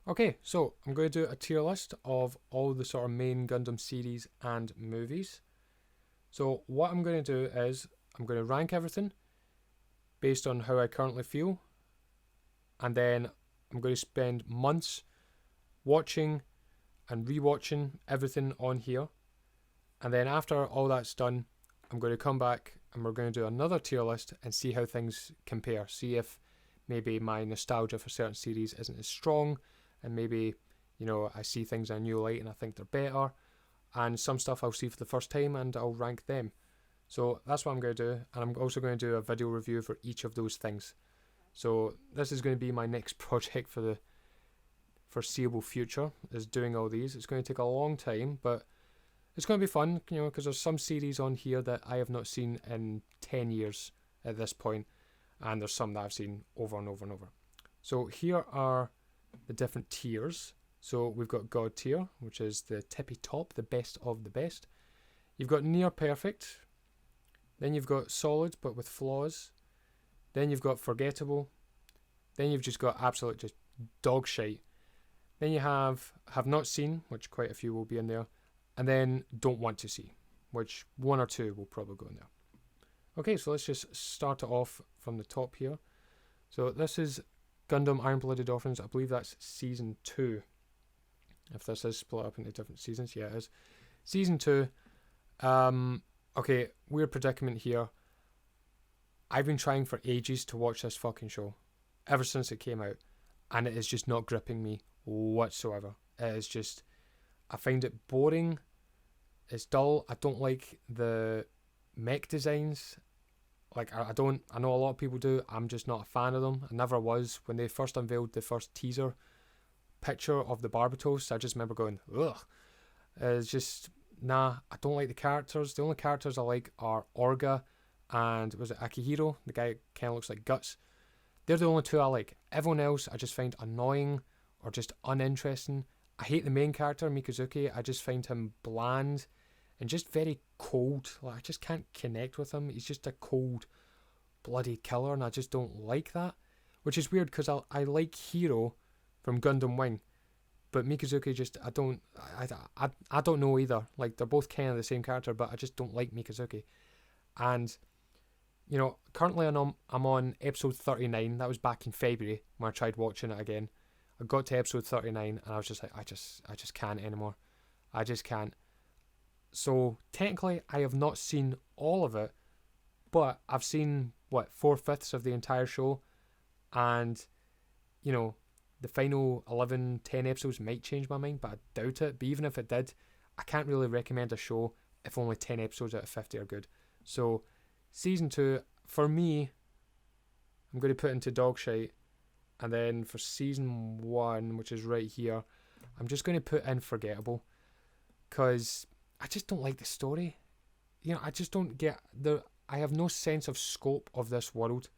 Okay, so I'm going to do a tier list of all the sort of main Gundam series and movies. So what I'm going to do is I'm going to rank everything based on how I currently feel, and then I'm going to spend months watching and rewatching everything on here. And then after all that's done, I'm going to come back and we're going to do another tier list and see how things compare. See if maybe my nostalgia for certain series isn't as strong, and maybe, I see things in a new light and I think they're better. And some stuff I'll see for the first time and I'll rank them. So that's what I'm going to do. And I'm also going to do a video review for each of those things. So this is going to be my next project for the foreseeable future, is doing all these. It's going to take a long time, but it's going to be fun, because there's some series on here that I have not seen in 10 years at this point, and there's some that I've seen over and over and over. So here are the different tiers. So we've got God tier, which is the tippy top, the best of the best. You've got near perfect. Then you've got solid but with flaws. Then you've got forgettable. Then you've just got absolute just dog shite. Then you have not seen, which quite a few will be in there. And then don't want to see, which one or two will probably go in there. Okay, so let's just start it off from the top here. So this is Gundam Iron-Blooded Orphans. I believe that's season 2. If this is split up into different seasons, yeah, it is. Season 2. Okay, weird predicament here. I've been trying for ages to watch this fucking show, ever since it came out, and it is just not gripping me whatsoever. It is just, I find it boring. It's dull. I don't like the mech designs. Like, I know a lot of people do. I'm just not a fan of them. I never was. When they first unveiled the first teaser picture of the Barbatos, I just remember going, ugh. It's just, nah, I don't like the characters. The only characters I like are Orga and, was it Akihiro? The guy kind of looks like Guts. They're the only two I like. Everyone else I just find annoying or just uninteresting. I hate the main character, Mikazuki. I just find him bland and just very cold. Like, I just can't connect with him. He's just a cold, bloody killer, and I just don't like that. Which is weird, because I like Hero from Gundam Wing, but Mikazuki just, I don't know either. Like, they're both kind of the same character, but I just don't like Mikazuki. And, currently I'm on episode 39. That was back in February when I tried watching it again. I got to episode 39 and I was just like, I just can't anymore. I just can't. So technically I have not seen all of it, but I've seen, 4/5 of the entire show, and, the final 11, 10 episodes might change my mind, but I doubt it. But even if it did, I can't really recommend a show if only 10 episodes out of 50 are good. So season 2, for me, I'm going to put into dog shite. And then for season 1, which is right here, I'm just going to put in forgettable, because I just don't like the story. I just don't get I have no sense of scope of this world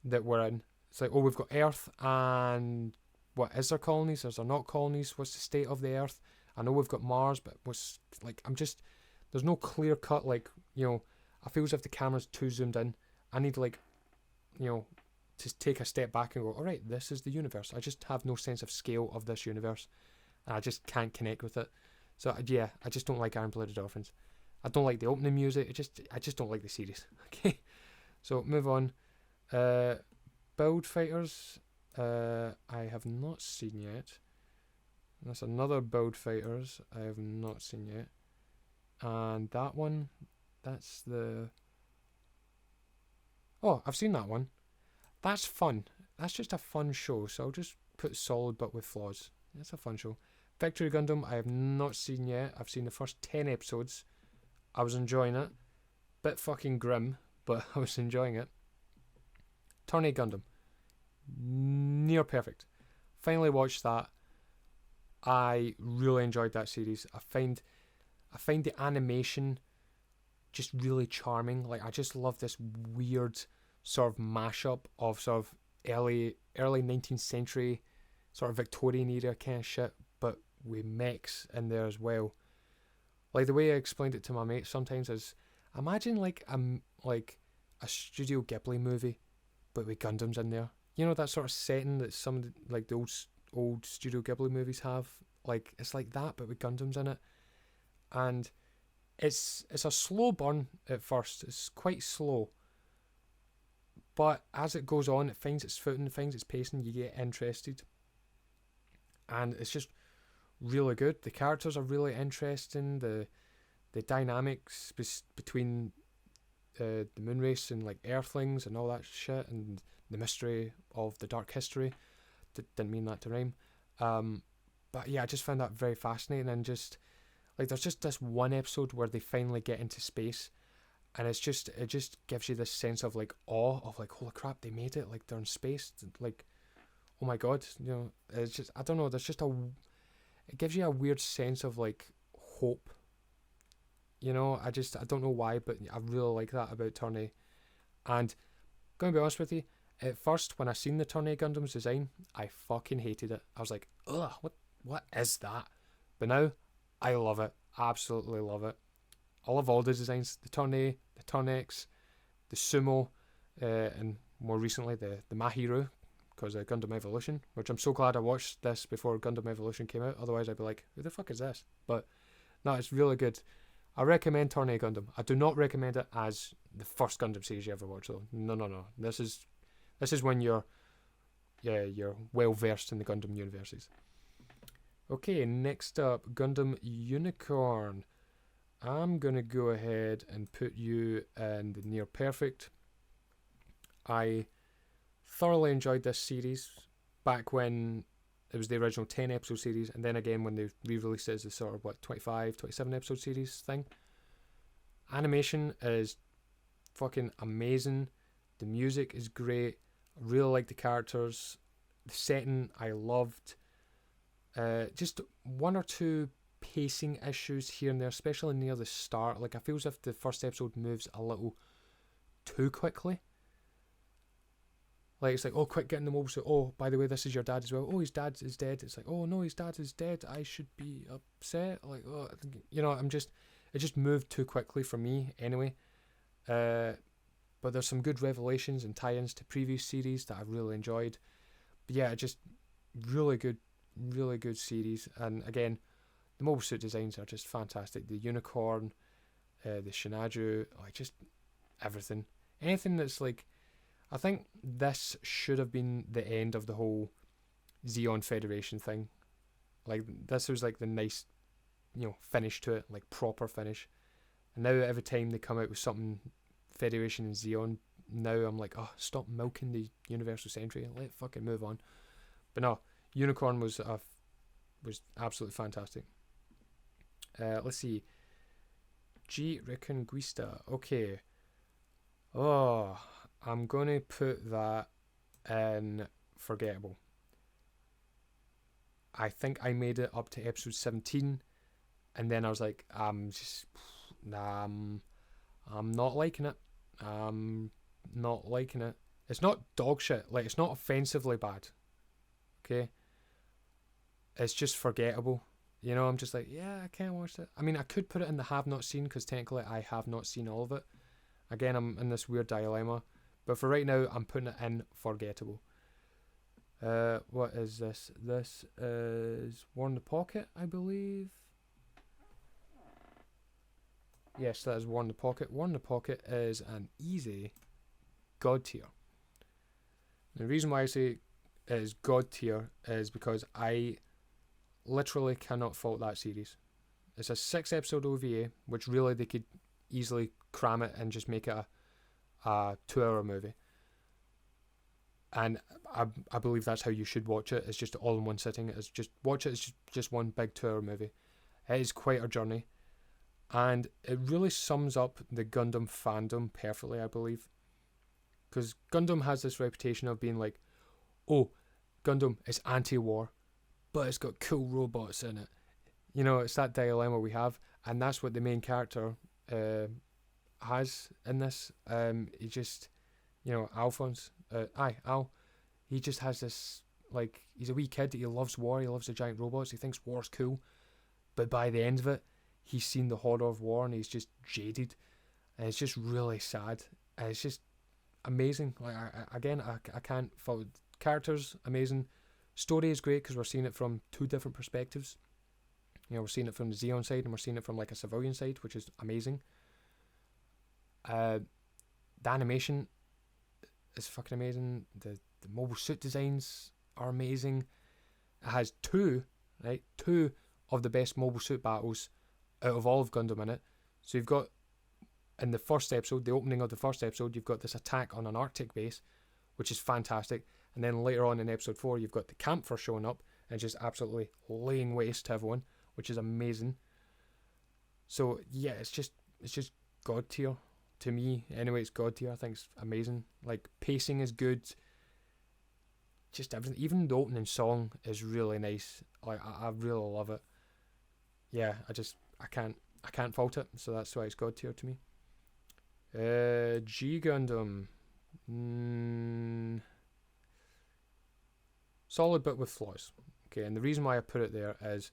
that we're in. It's like, oh, we've got Earth, and what, is there colonies? Is there not colonies? What's the state of the Earth? I know we've got Mars, but there's no clear cut, I feel as if the camera's too zoomed in. I need, to take a step back and go, all right, this is the universe. I just have no sense of scale of this universe, and I just can't connect with it. So yeah, I just don't like Iron-Blooded Orphans. I don't like the opening music. I just don't like the series. Okay, so move on. Build Fighters, I have not seen yet. That's another Build Fighters I have not seen yet, and that one, that's the. Oh, I've seen that one. That's fun. That's just a fun show, so I'll just put solid but with flaws. That's a fun show. Victory Gundam, I have not seen yet. I've seen the first 10 episodes. I was enjoying it. Bit fucking grim, but I was enjoying it. Tornado Gundam. Near perfect. Finally watched that. I really enjoyed that series. I find the animation just really charming. Like, I just love this weird sort of mashup of sort of early 19th century sort of Victorian era kind of shit, but with mechs in there as well. Like, the way I explained it to my mates sometimes is, imagine like a Studio Ghibli movie, but with Gundams in there. That sort of setting that some of the old old Studio Ghibli movies have. Like, it's like that, but with Gundams in it. And it's a slow burn at first. It's quite slow. But as it goes on, it finds its footing, finds its pacing, you get interested. And it's just really good. The characters are really interesting. The dynamics between the Moonrace and like Earthlings and all that shit, and the mystery of the dark history. Didn't mean that to rhyme. But yeah, I just found that very fascinating. And just like, there's just this one episode where they finally get into space, and it just gives you this sense of like awe of like, holy crap, they made it, like they're in space, like, oh my god, you know. It's just, I don't know, there's just it gives you a weird sense of like hope, you know. I don't know why, but I really like that about Tournai. And going to be honest with you, at first when I seen the Tournai Gundam's design, I fucking hated it. I was like, ugh, what is that? But now I love it, absolutely love it. I love all the designs, the Tournai, the Tonnex, the Sumo, and more recently the Mahiru, because of Gundam Evolution, which I'm so glad I watched this before Gundam Evolution came out. Otherwise I'd be like, who the fuck is this? But no, it's really good. I recommend Tournai Gundam. I do not recommend it as the first Gundam series you ever watch though. No. This is when you're well versed in the Gundam universes. Okay, next up, Gundam Unicorn. I'm gonna go ahead and put you in the near perfect. I thoroughly enjoyed this series back when it was the original 10 episode series, and then again when they re-released it as a sort of 25, 27 episode series thing. Animation is fucking amazing. The music is great. I really like the characters. The setting I loved. Just one or two pacing issues here and there, especially near the start. Like, I feel as if the first episode moves a little too quickly. Like, it's like, oh, quick, getting them over. So, oh, by the way, this is your dad as well. Oh, his dad is dead. It's like, oh no, his dad is dead. I should be upset. Like, oh, you know, it just moved too quickly for me anyway. But there's some good revelations and tie-ins to previous series that I really enjoyed. But yeah, just really good series. And again, the mobile suit designs are just fantastic. The Unicorn, the Shinaju, like, just everything. Anything that's like, I think this should have been the end of the whole Zeon Federation thing. Like, this was like the nice, you know, finish to it, like proper finish. And now every time they come out with something Federation and Zeon, now I'm like, oh, stop milking the Universal Century and let it fucking move on. But no, Unicorn was absolutely fantastic. Let's see. G Reconguista. Okay. Oh, I'm going to put that in forgettable. I think I made it up to episode 17, and then I was like, I'm not liking it. I'm not liking it. It's not dog shit. Like, it's not offensively bad. Okay? It's just forgettable. You know, I'm just like, yeah, I can't watch it. I mean, I could put it in the have not seen, because technically I have not seen all of it. Again, I'm in this weird dilemma. But for right now, I'm putting it in forgettable. What is this? This is War in the Pocket, I believe. Yes, that is War in the Pocket. War in the Pocket is an easy God tier. The reason why I say it is God tier is because I literally cannot fault that series. It's a 6-episode OVA, which really they could easily cram it and just make it a 2-hour movie. And I believe that's how you should watch it. It's just all in one sitting. It's just watch it. It's just one big 2-hour movie. It is quite a journey, and it really sums up the Gundam fandom perfectly, I believe. Because Gundam has this reputation of being like, oh, Gundam is anti-war, but it's got cool robots in it. You know, it's that dilemma we have, and that's what the main character has in this. He just, you know, Alphonse, Al, he just has this, like, he's a wee kid. He loves war. He loves the giant robots. He thinks war's cool, but by the end of it, he's seen the horror of war, and he's just jaded, and it's just really sad. And it's just amazing. Like, I can't fault characters. Amazing, Story is great because we're seeing it from two different perspectives. You know, we're seeing it from the Xeon side and we're seeing it from like a civilian side, which is amazing. The animation is fucking amazing. The mobile suit designs are amazing. It has two of the best mobile suit battles out of all of Gundam in it. So you've got, in the first episode, the opening of the first episode, you've got this attack on an Arctic base, which is fantastic. And then later on in episode 4, you've got the camper showing up and just absolutely laying waste to everyone, which is amazing. So yeah, it's just god tier to me. Anyway, it's god tier. I think it's amazing. Like, pacing is good. Just everything. Even the opening song is really nice. Like, I really love it. Yeah, I can't fault it. So that's why it's god tier to me. G Gundam. Solid but with flaws. Okay, and the reason why I put it there is,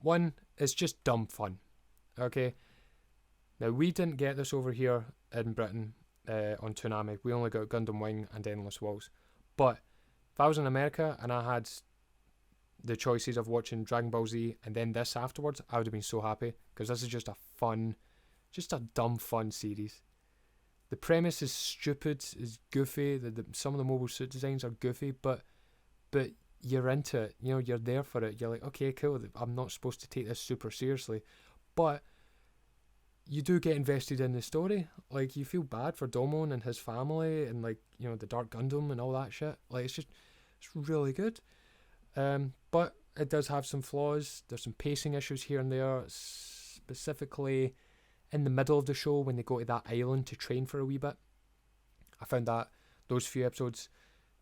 one, it's just dumb fun. Okay, now we didn't get this over here in Britain on Toonami. We only got Gundam Wing and Endless Waltz. But if I was in America and I had the choices of watching Dragon Ball Z and then this afterwards, I would have been so happy, because this is just a dumb fun series. The premise is stupid, is goofy. Some of the mobile suit designs are goofy, but you're into it. You know, you're there for it. You're like, okay, cool. I'm not supposed to take this super seriously, but you do get invested in the story. Like, you feel bad for Domon and his family, and like, you know, the Dark Gundam and all that shit. Like, it's really good. But it does have some flaws. There's some pacing issues here and there, specifically in the middle of the show when they go to that island to train for a wee bit. I found that those few episodes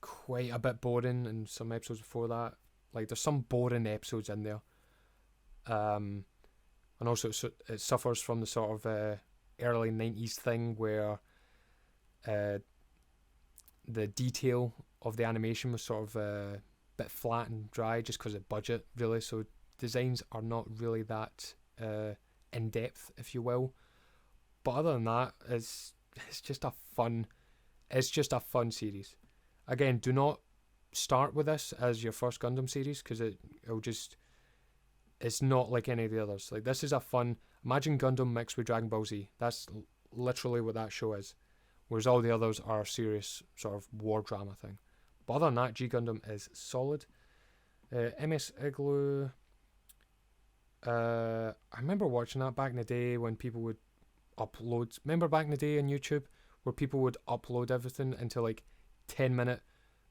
quite a bit boring, and some episodes before that. Like, there's some boring episodes in there. And also it suffers from the sort of early 90s thing where the detail of the animation was sort of a bit flat and dry just because of budget, really. So designs are not really that in depth, if you will. But other than that, it's just a fun series. Again, do not start with this as your first Gundam series, because it's not like any of the others. Like, this is a fun, imagine Gundam mixed with Dragon Ball Z. That's literally what that show is. Whereas all the others are a serious sort of war drama thing. But other than that, G Gundam is solid. MS Igloo. I remember watching that back in the day when people would upload. Remember back in the day on YouTube where people would upload everything into like 10-minute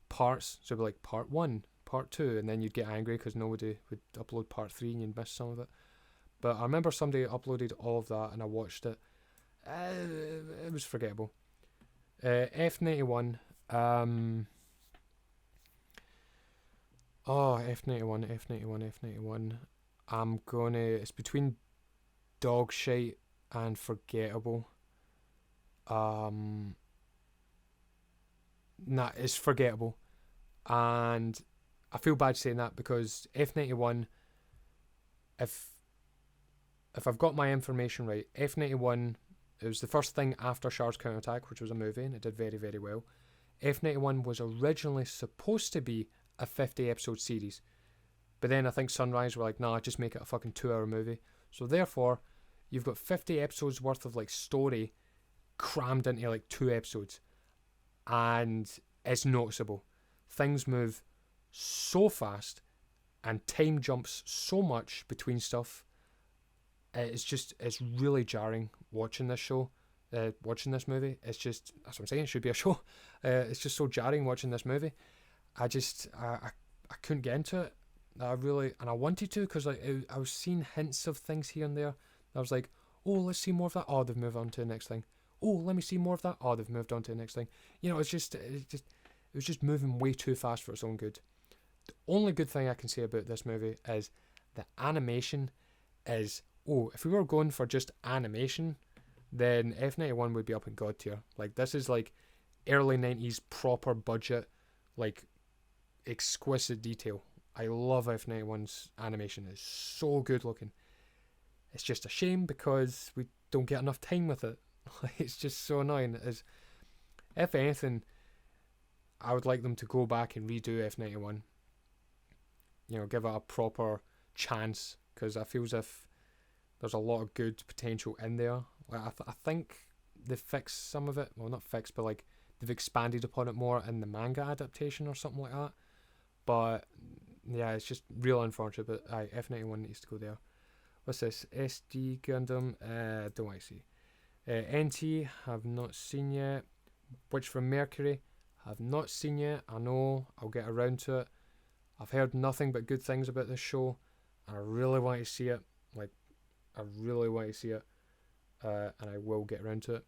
parts? So it'd be like part 1, part 2, and then you'd get angry because nobody would upload part 3 and you'd miss some of it. But I remember somebody uploaded all of that and I watched it. It was forgettable. F91. F91. It's between dog shite and forgettable. It's forgettable. And I feel bad saying that because F91, if I've got my information right, F91, it was the first thing after Char's Counterattack, which was a movie, and it did very, very well. F91 was originally supposed to be a 50-episode series. But then I think Sunrise were like, nah, just make it a fucking 2-hour movie. So therefore, you've got 50 episodes worth of like story crammed into like 2 episodes. And it's noticeable. Things move so fast and time jumps so much between stuff. It's really jarring watching this show, watching this movie. It's just, that's what I'm saying, it should be a show. It's just so jarring watching this movie. I couldn't get into it. And I wanted to, because like I was seeing hints of things here and there. I was like, oh, let's see more of that. Oh, they've moved on to the next thing. Oh, let me see more of that. Oh, they've moved on to the next thing. You know, it was just moving way too fast for its own good. The only good thing I can say about this movie is the animation is, if we were going for just animation, then F91 would be up in God tier. Like, this is like early 90s proper budget, like exquisite detail. I love F91's animation. It's so good looking. It's just a shame because we don't get enough time with it. It's just so annoying. If anything, I would like them to go back and redo F91 give it a proper chance, because I feel as if there's a lot of good potential in there. Like I think they fixed some of it. Well, not fixed, but like they've expanded upon it more in the manga adaptation or something like that. But yeah, it's just real unfortunate. But F91 needs to go there. What's this? SD Gundam. Don't want to see. NT have not seen yet. Which from Mercury have not seen yet. I know I'll get around to it. I've heard nothing but good things about this show, and I really want to see it. Like, I really want to see it, and I will get around to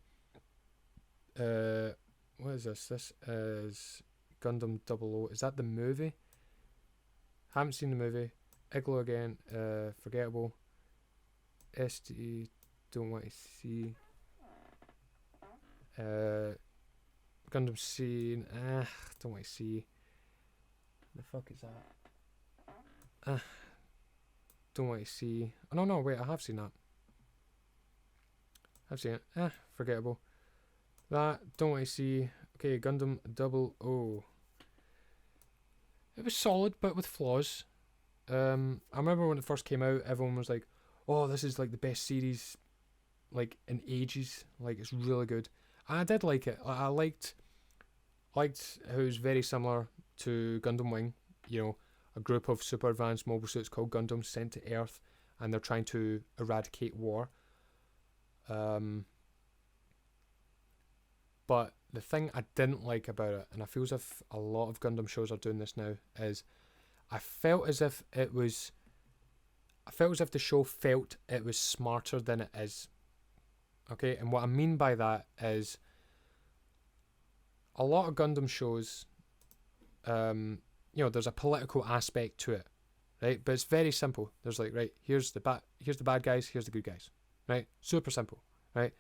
it. What is this? This is Gundam 00. Is that the movie? Haven't seen the movie. Igloo again. Forgettable. SD. Don't want to see. Gundam Seed. Don't want to see. The fuck is that? Don't want to see. Oh no, wait, I have seen that. I've seen it. Forgettable. That, don't want to see. Okay, Gundam 00. It was solid, but with flaws. I remember when it first came out, everyone was like, "Oh, this is like the best series, like in ages. Like it's really good." And I did like it. I liked how it was very similar to Gundam Wing. A group of super advanced mobile suits called Gundams sent to Earth, and they're trying to eradicate war. But the thing I didn't like about it, and I feel as if a lot of Gundam shows are doing this now, is I felt as if the show felt it was smarter than it is. Okay, and what I mean by that is a lot of Gundam shows, there's a political aspect to it, right? But it's very simple. There's like, right, here's the bad guys, here's the good guys, right? Super simple, right?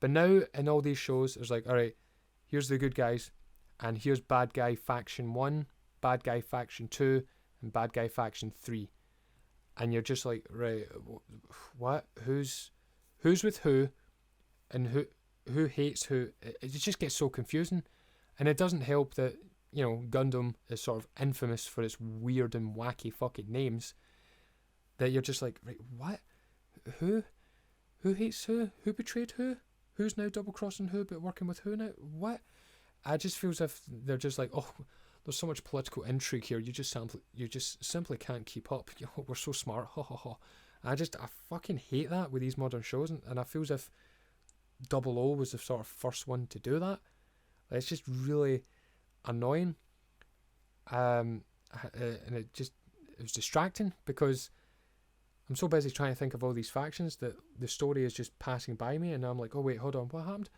But now in all these shows, there's like, all right, here's the good guys, and here's bad guy faction 1, bad guy faction 2, and bad guy faction 3, and you're just like, right, what? Who's with who, and who hates who? It just gets so confusing, and it doesn't help that Gundam is sort of infamous for its weird and wacky fucking names. That you're just like, right, what? Who hates who? Who betrayed who? Who's now double crossing who but working with who now? What? I just feel as if they're just like, oh, there's so much political intrigue here. You just simply can't keep up. We're so smart. Ha ha ha. I fucking hate that with these modern shows, and I feel as if 00 was the sort of first one to do that. It's just really annoying. And it was distracting because I'm so busy trying to think of all these factions that the story is just passing by me, and I'm like, oh wait, hold on, what happened?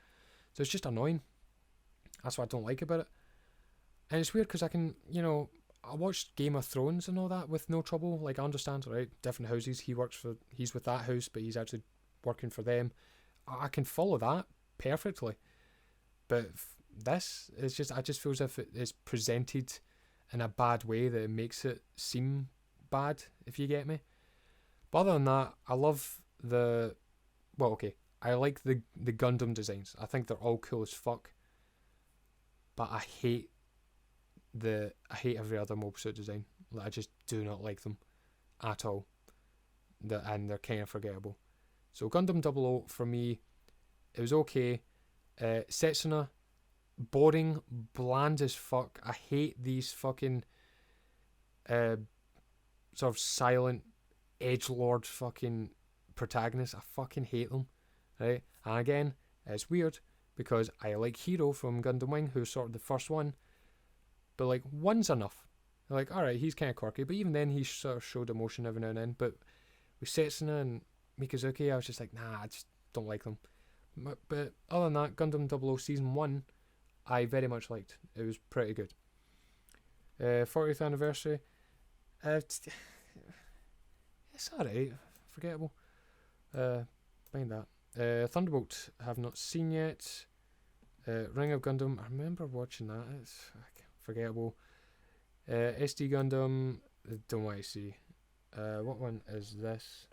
So it's just annoying. That's what I don't like about it. And it's weird because I can, I watched Game of Thrones and all that with no trouble. Like, I understand, right? Different houses. He's with that house, but he's actually working for them. I can follow that perfectly. But this is just, I just feel as if it is presented in a bad way that it makes it seem bad, if you get me. But other than that, I love I like the Gundam designs. I think they're all cool as fuck. But I hate every other mobile suit design. Like, I just do not like them at all. And they're kind of forgettable. So Gundam 00 for me, it was okay. Setsuna, boring, bland as fuck. I hate these fucking sort of silent edgelord fucking protagonists. I fucking hate them, right? And again, it's weird because I like Hero from Gundam Wing, who's sort of the first one, but like one's enough. Like, all right, he's kind of quirky, but even then he sort of showed emotion every now and then. But with Setsuna and Mikazuki, I was just like, nah, I just don't like them. But other than that, Gundam 00 Season 1, I very much liked. It was pretty good. 40th anniversary. It's alright. Forgettable. Mind that. Thunderbolt, have not seen yet. Ring of Gundam, I remember watching that. It's forgettable. SD Gundam, don't want to see. What one is this?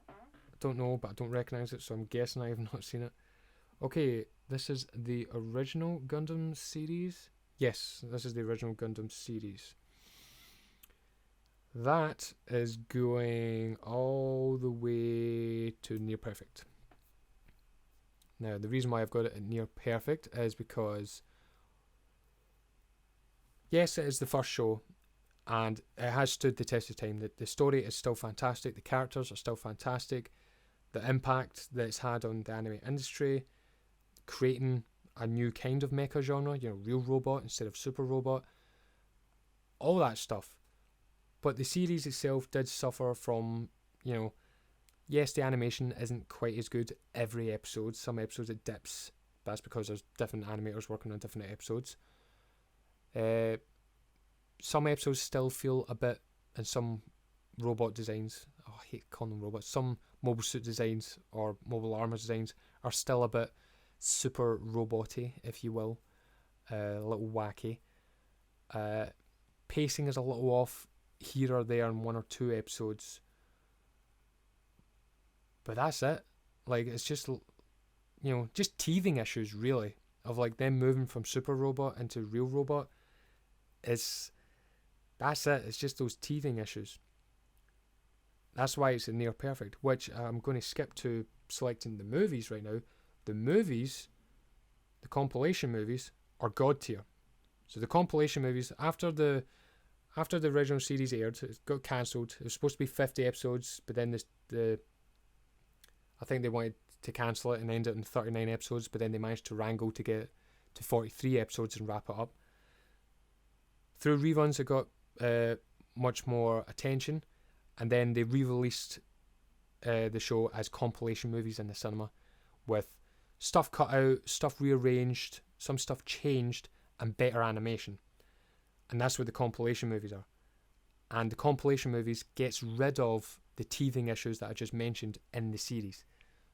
I don't know, but I don't recognise it, so I'm guessing I have not seen it. Okay, this is the original Gundam series. Yes, this is the original Gundam series. That is going all the way to near perfect. Now, the reason why I've got it at near perfect is because, yes, it is the first show, and it has stood the test of time. The story is still fantastic, the characters are still fantastic, the impact that it's had on the anime industry, creating a new kind of mecha genre, real robot instead of super robot, all that stuff. But the series itself did suffer from, yes, the animation isn't quite as good every episode. Some episodes it dips. That's because there's different animators working on different episodes. Some episodes still feel a bit, and some robot designs, I hate calling them robots, some mobile suit designs or mobile armor designs are still a bit super robot-y, if you will. A little wacky. Pacing is a little off here or there in one or two episodes, but that's it. Like, it's just just teething issues, really, of like them moving from super robot into real robot. That's it. It's just those teething issues. That's why it's a near perfect, which I'm going to skip to selecting the movies right now. The movies, the compilation movies, are god tier. So the compilation movies, after the original series aired, it got cancelled. It was supposed to be 50 episodes, but then I think they wanted to cancel it and end it in 39 episodes, but then they managed to wrangle to get to 43 episodes and wrap it up. Through reruns, it got much more attention, and then they re-released the show as compilation movies in the cinema, with stuff cut out, stuff rearranged, some stuff changed, and better animation. And that's what the compilation movies are. And the compilation movies gets rid of the teething issues that I just mentioned in the series.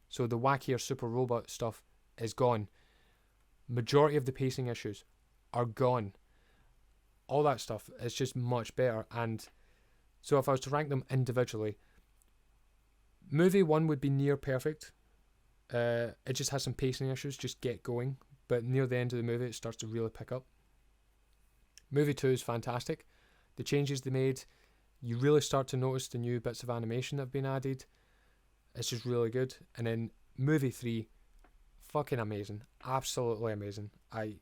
So the wackier super robot stuff is gone. Majority of the pacing issues are gone. All that stuff is just much better. And so if I was to rank them individually, movie 1 would be near perfect. It just has some pacing issues, just get going. But near the end of the movie, it starts to really pick up. Movie 2 is fantastic. The changes they made, you really start to notice the new bits of animation that have been added. It's just really good. And then movie 3, fucking amazing. Absolutely amazing. I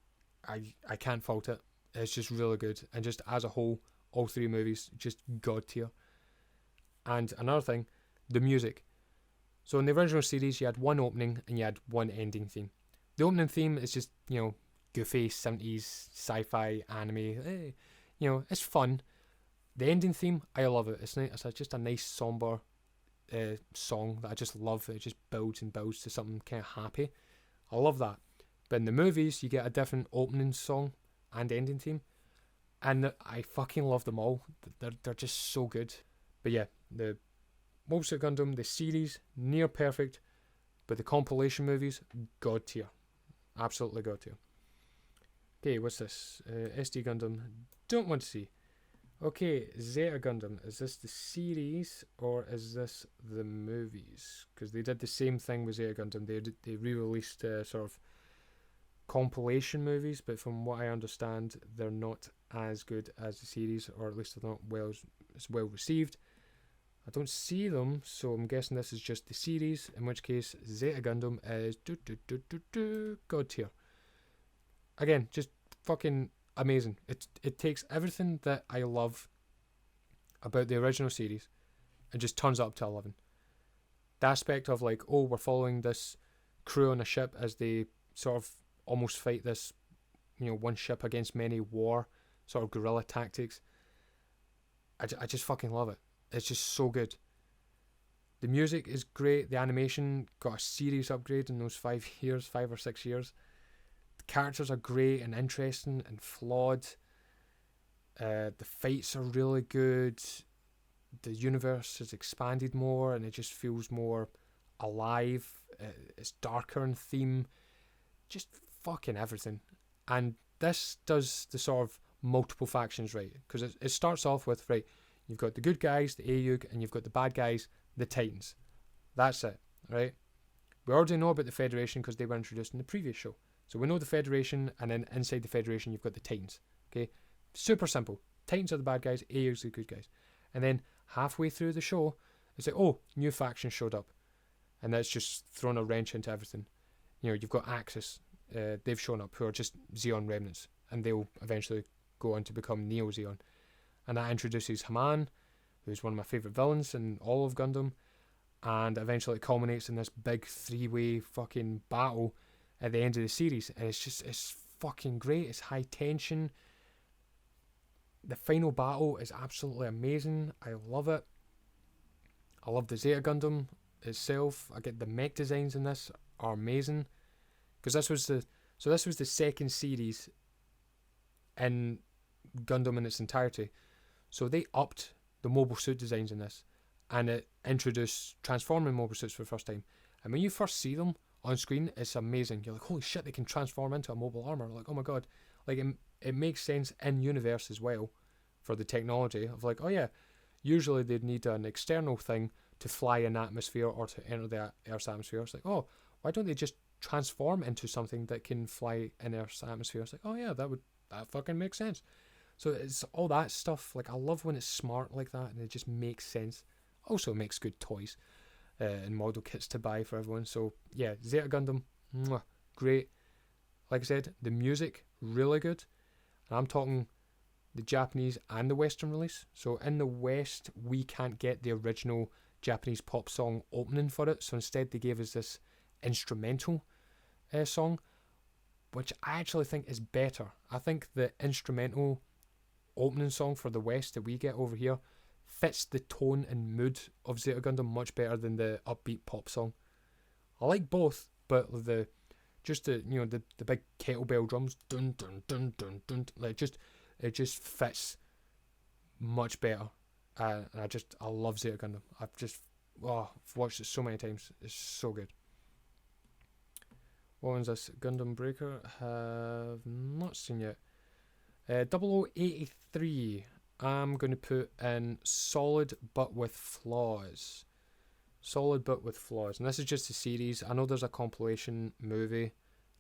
can't fault it. It's just really good. And just as a whole, all three movies, just god tier. And another thing, the music. So in the original series, you had one opening and you had one ending theme. The opening theme is just, goofy 70s sci-fi anime. It's fun. The ending theme, I love it. It's just a nice somber song that I just love. It just builds and builds to something kind of happy. I love that. But in the movies, you get a different opening song and ending theme, and I fucking love them all. They're just so good. But yeah, the Mobile Suit Gundam, the series, near perfect, but the compilation movies, god tier. Absolutely god tier. Okay, what's this? SD Gundam, don't want to see. Okay, Zeta Gundam, is this the series or is this the movies? Because they did the same thing with Zeta Gundam. They re-released sort of compilation movies, but from what I understand, they're not as good as the series, or at least they're not as well received. I don't see them, so I'm guessing this is just the series, in which case Zeta Gundam is god tier. Again, just fucking amazing. It takes everything that I love about the original series and just turns it up to 11. The aspect of like, oh, we're following this crew on a ship as they sort of almost fight this, one ship against many war, sort of guerrilla tactics. I just fucking love it. It's just so good. The music is great. The animation got a serious upgrade in those 5 or 6 years. The characters are great and interesting and flawed. The fights are really good. The universe has expanded more and it just feels more alive. It's darker in theme. Just fucking everything. And this does the sort of multiple factions right. Because it starts off with, right, you've got the good guys, the Aeug, and you've got the bad guys, the Titans. That's it, right? We already know about the Federation because they were introduced in the previous show. So we know the Federation, and then inside the Federation you've got the Titans. Okay, super simple. Titans are the bad guys, Aeugs are the good guys. And then halfway through the show, it's like, oh, new faction showed up. And that's just thrown a wrench into everything. You know, you've got Axis. They've shown up, who are just Zeon remnants. And they'll eventually go on to become Neo Zeon. And that introduces Haman, who's one of my favourite villains in all of Gundam. And eventually it culminates in this big 3-way fucking battle at the end of the series. And it's fucking great. It's high tension. The final battle is absolutely amazing. I love it. I love the Zeta Gundam itself. I get the mech designs in this are amazing. Because this was the second series in Gundam in its entirety. So they upped the mobile suit designs in this. And it introduced transforming mobile suits for the first time. And when you first see them on screen, it's amazing. You're like, holy shit, they can transform into a mobile armor. Like, oh my god. Like, it makes sense in universe as well for the technology of like, oh yeah, usually they'd need an external thing to fly in atmosphere or to enter the Earth's atmosphere. It's like, oh, why don't they just transform into something that can fly in Earth's atmosphere? It's like, oh yeah, that fucking makes sense. So it's all that stuff. Like, I love when it's smart like that and it just makes sense. Also makes good toys and model kits to buy for everyone. So yeah, Zeta Gundam, great. Like I said, the music, really good. And I'm talking the Japanese and the Western release. So in the West, we can't get the original Japanese pop song opening for it. So instead they gave us this instrumental song, which I actually think is better. I think the instrumental opening song for the West that we get over here fits the tone and mood of Zeta Gundam much better than the upbeat pop song. I like both, but the big kettlebell drums, dun dun dun dun dun, like it just fits much better. And I love Zeta Gundam. I've watched it so many times. It's so good. What one's this? Gundam Breaker? Have not seen yet. 0083. I'm going to put in solid but with flaws. Solid but with flaws. And this is just a series. I know there's a compilation movie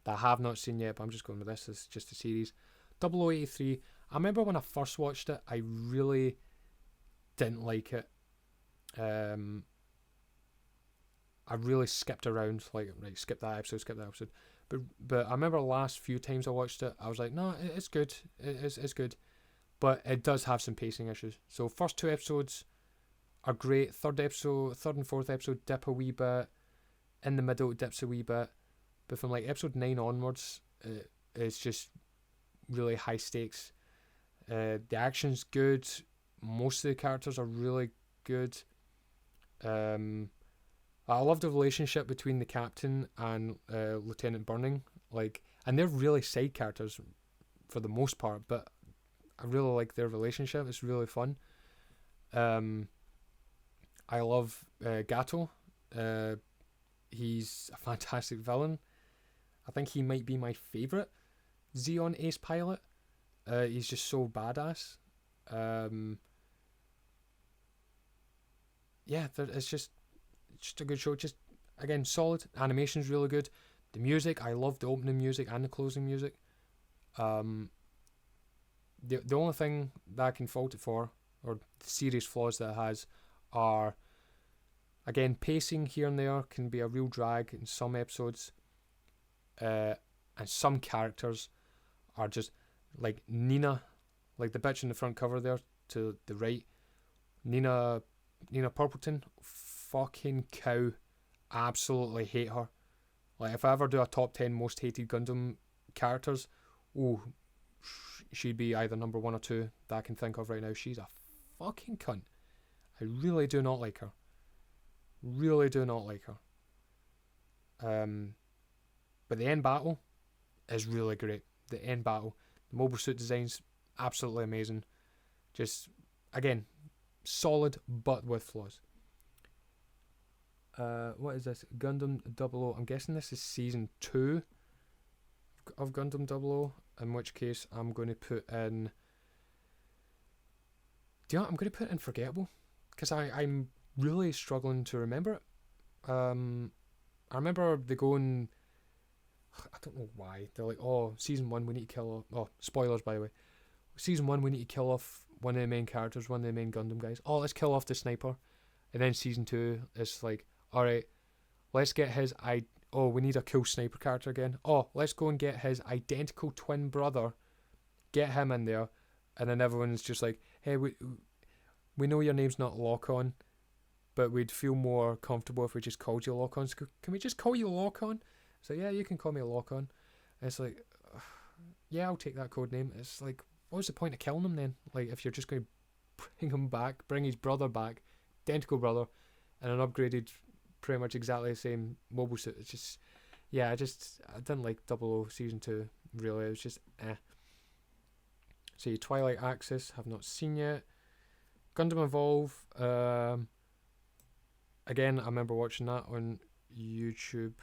that I have not seen yet, but I'm just going with this. It's just a series. 0083. I remember when I first watched it, I really didn't like it. I really skipped around, like, right, skip that episode. But I remember the last few times I watched it, I was like, no, it's good. It's good. But it does have some pacing issues. So first 2 episodes are great. Third and fourth episode dip a wee bit. In the middle it dips a wee bit. But from like episode 9 onwards, it's just really high stakes. The action's good. Most of the characters are really good. I love the relationship between the captain and Lieutenant Burning. Like, and they're really side characters for the most part, but I really like their relationship. It's really fun. I love Gato. He's a fantastic villain. I think he might be my favourite Zeon ace pilot. He's just so badass. It's just a good show. Just, again, solid. Animation's really good. The music, I love the opening music and the closing music. The only thing that I can fault it for, or the serious flaws that it has, are, again, pacing here and there can be a real drag in some episodes. And some characters are just, like Nina, like the bitch in the front cover there to the right, Nina Purpleton, fucking cow, absolutely hate her. Like, if I ever do a top 10 most hated Gundam characters, she'd be either number 1 or 2 that I can think of right now. She's a fucking cunt. I really do not like her. Really do not like her. But the end battle is really great. The end battle. The mobile suit designs, absolutely amazing. Just, again, solid but with flaws. What is this? Gundam 00. I'm guessing this is season 2 of Gundam 00. In which case, I'm going to put in... Do you know what? I'm going to put in Forgettable. Because I'm really struggling to remember it. I remember they going... I don't know why. They're like, oh, season 1 we need to kill off... Oh, spoilers by the way. Season 1 we need to kill off one of the main characters, one of the main Gundam guys. Oh, let's kill off the sniper. And then season 2 is like, alright, let's get his we need a cool sniper character again. Oh, let's go and get his identical twin brother. Get him in there. And then everyone's just like, hey, we know your name's not Lock-On, but we'd feel more comfortable if we just called you Lock-On. So can we just call you Lock-On? So yeah, you can call me Lock-On. And it's like, yeah, I'll take that code name. It's like, what's the point of killing him then? Like, if you're just going to bring him back, bring his brother back, identical brother, and an upgraded, pretty much exactly the same mobile suit. It's just, yeah, I didn't like 00 season 2, really. It was just, So Twilight Axis, have not seen yet. Gundam Evolve, again, I remember watching that on YouTube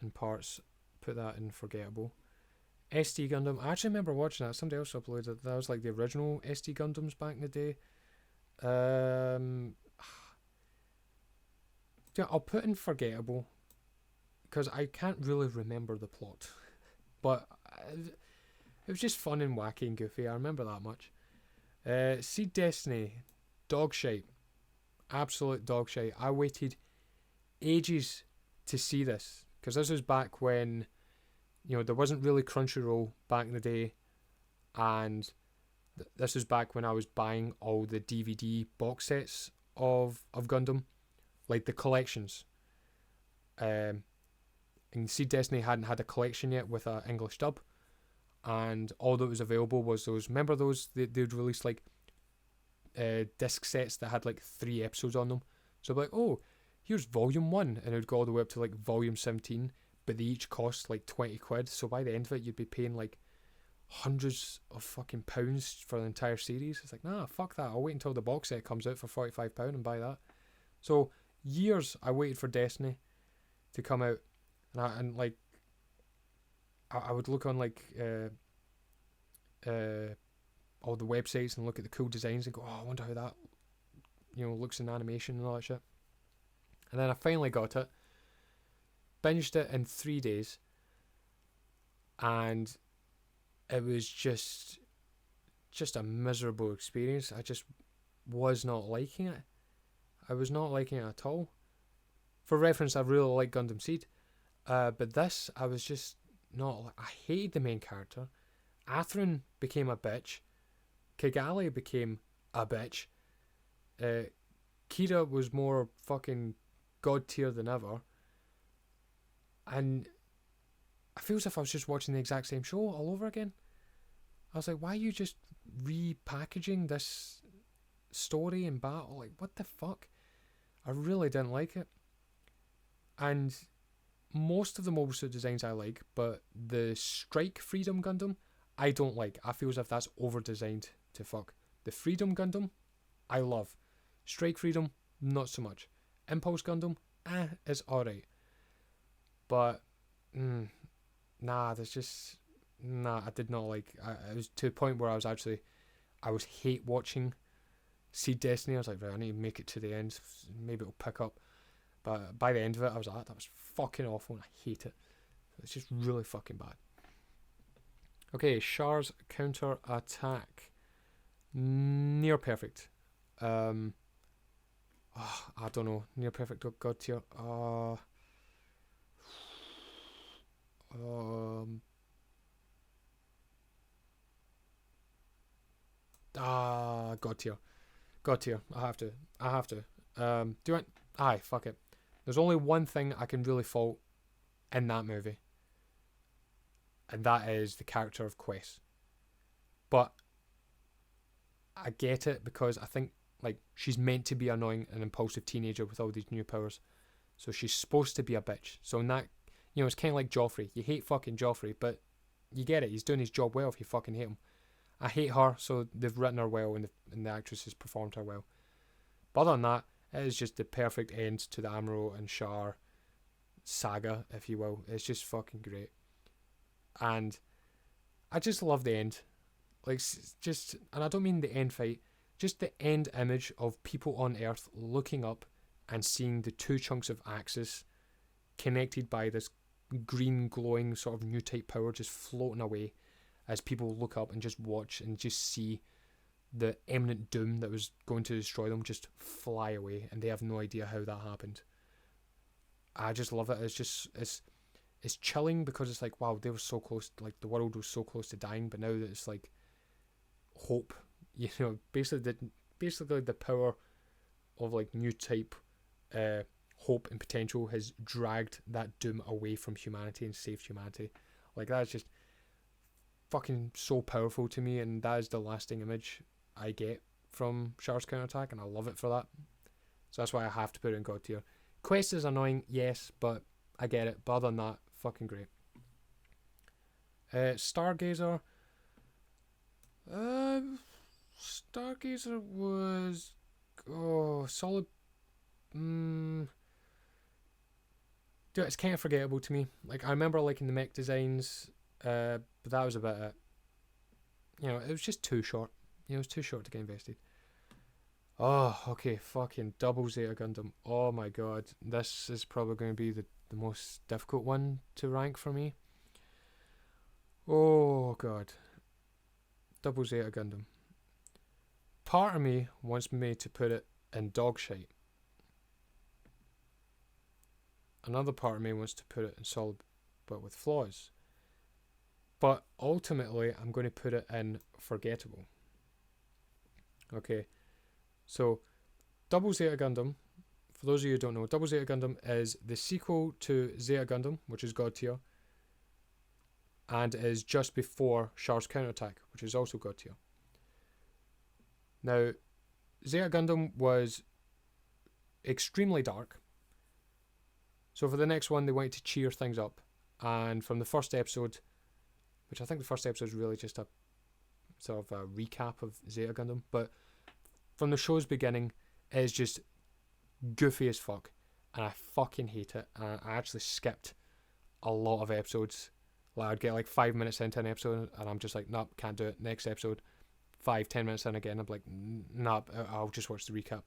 in parts. Put that in forgettable. SD Gundam, I actually remember watching that. Somebody else uploaded it. That was like the original SD Gundams back in the day. Yeah, I'll put in forgettable because I can't really remember the plot, but it was just fun and wacky and goofy. I remember that much. Seed Destiny, dog shite, absolute dog shite. I waited ages to see this because this was back when, you know, there wasn't really Crunchyroll back in the day, and this was back when I was buying all the DVD box sets of Gundam, like the collections. And Seed Destiny hadn't had a collection yet with an English dub, and all that was available was those. Remember those? They'd release like disc sets that had like 3 episodes on them. So like, oh, here's volume 1, and it would go all the way up to like volume 17, but they each cost like 20 quid. So by the end of it, you'd be paying like hundreds of fucking pounds for the entire series. It's like, nah, fuck that. I'll wait until the box set comes out for £45 and buy that. So years I waited for Destiny to come out, and I would look on like all the websites and look at the cool designs and go, oh, I wonder how that, you know, looks in animation and all that shit. And then I finally got it, binged it in 3 days, and it was just a miserable experience. I just was not liking it. I was not liking it at all. For reference, I really like Gundam Seed, but this, I was just not. I hated the main character. Athrun became a bitch. Kigali became a bitch. Kira was more fucking god tier than ever. And I feel as if I was just watching the exact same show all over again. I was like, why are you just repackaging this story and battle? Like, what the fuck? I really didn't like it. And most of the mobile suit designs I like, but the Strike Freedom Gundam, I don't like. I feel as if that's over-designed to fuck. The Freedom Gundam, I love. Strike Freedom, not so much. Impulse Gundam, it's alright. But, I did not like. It was to a point where I was hate watching Seed Destiny. I was like, right, I need to make it to the end. Maybe it'll pick up. But by the end of it, I was like, that was fucking awful and I hate it. It's just really fucking bad. Okay, Char's Counterattack. Near perfect. I don't know. Near perfect god tier. God tier. God tier. I have to. Do it. Aye, fuck it. There's only one thing I can really fault in that movie, and that is the character of Quest. But I get it because I think like she's meant to be annoying and impulsive teenager with all these new powers, so she's supposed to be a bitch. So in that, you know, it's kind of like Joffrey. You hate fucking Joffrey, but you get it. He's doing his job well if you fucking hate him. I hate her, so they've written her well and the actress has performed her well. But other than that, it is just the perfect end to the Amuro and Char saga, if you will. It's just fucking great. And I just love the end. Like, just, and I don't mean the end fight, just the end image of people on Earth looking up and seeing the 2 chunks of Axis connected by this green glowing sort of new type power just floating away as people look up and just watch and just see the imminent doom that was going to destroy them just fly away, and they have no idea how that happened. I just love it. It's chilling because it's like, wow, they were so close, like the world was so close to dying, but now that it's like hope, basically the power of like new type hope and potential has dragged that doom away from humanity and saved humanity. Like, that's just fucking so powerful to me, and that is the lasting image I get from Char's Counterattack, and I love it for that. So that's why I have to put it in God tier. Quest is annoying, yes, but I get it. But other than that, fucking great. Stargazer. Stargazer was solid. Dude, it's kind of forgettable to me. Like, I remember liking the mech designs, but that was about it. It was just too short. It was too short to get invested. Oh, okay, fucking double Zeta Gundam. Oh my god, this is probably going to be the most difficult one to rank for me. Oh god. Double Zeta Gundam. Part of me wants me to put it in dog shite. Another part of me wants to put it in solid but with flaws. But ultimately, I'm going to put it in forgettable. Okay. So, Double Zeta Gundam, for those of you who don't know, Double Zeta Gundam is the sequel to Zeta Gundam, which is God tier, and is just before Char's Counterattack, which is also God tier. Now, Zeta Gundam was extremely dark, so for the next one they wanted to cheer things up, and from the first episode, which I think the first episode is really just a sort of a recap of Zeta Gundam, but from the show's beginning, it is just goofy as fuck, and I fucking hate it. And I actually skipped a lot of episodes. Like, I'd get like 5 minutes into an episode, and I'm just like, nope, can't do it. Next episode, 5-10 minutes in again, I'm like, nope, I'll just watch the recap.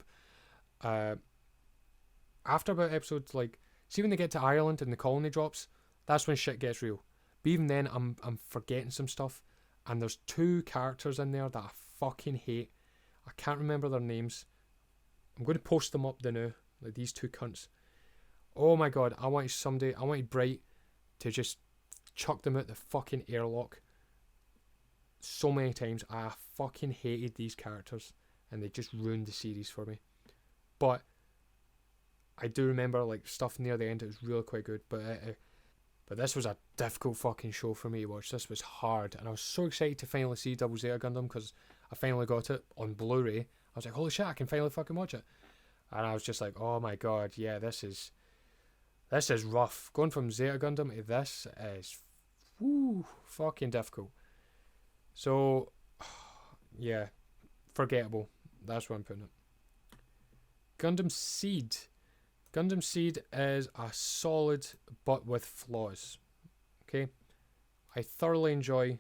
After about episodes, like, see when they get to Ireland and the colony drops, that's when shit gets real. But even then, I'm forgetting some stuff, and there's 2 characters in there that I fucking hate. I can't remember their names. I'm going to post them up now, like these 2 cunts. Oh my god, I wanted Bright to just chuck them out the fucking airlock so many times. I fucking hated these characters, and they just ruined the series for me. But I do remember like stuff near the end, it was really quite good, but this was a difficult fucking show for me to watch. This was hard, and I was so excited to finally see Double Zeta Gundam because I finally got it on Blu-ray. I was like, holy shit, I can finally fucking watch it. And I was just like, oh my god, yeah, this is rough. Going from Zeta Gundam to this is fucking difficult. So, yeah, forgettable. That's what I'm putting it. Gundam Seed. Gundam Seed is a solid but with flaws. Okay? I thoroughly enjoy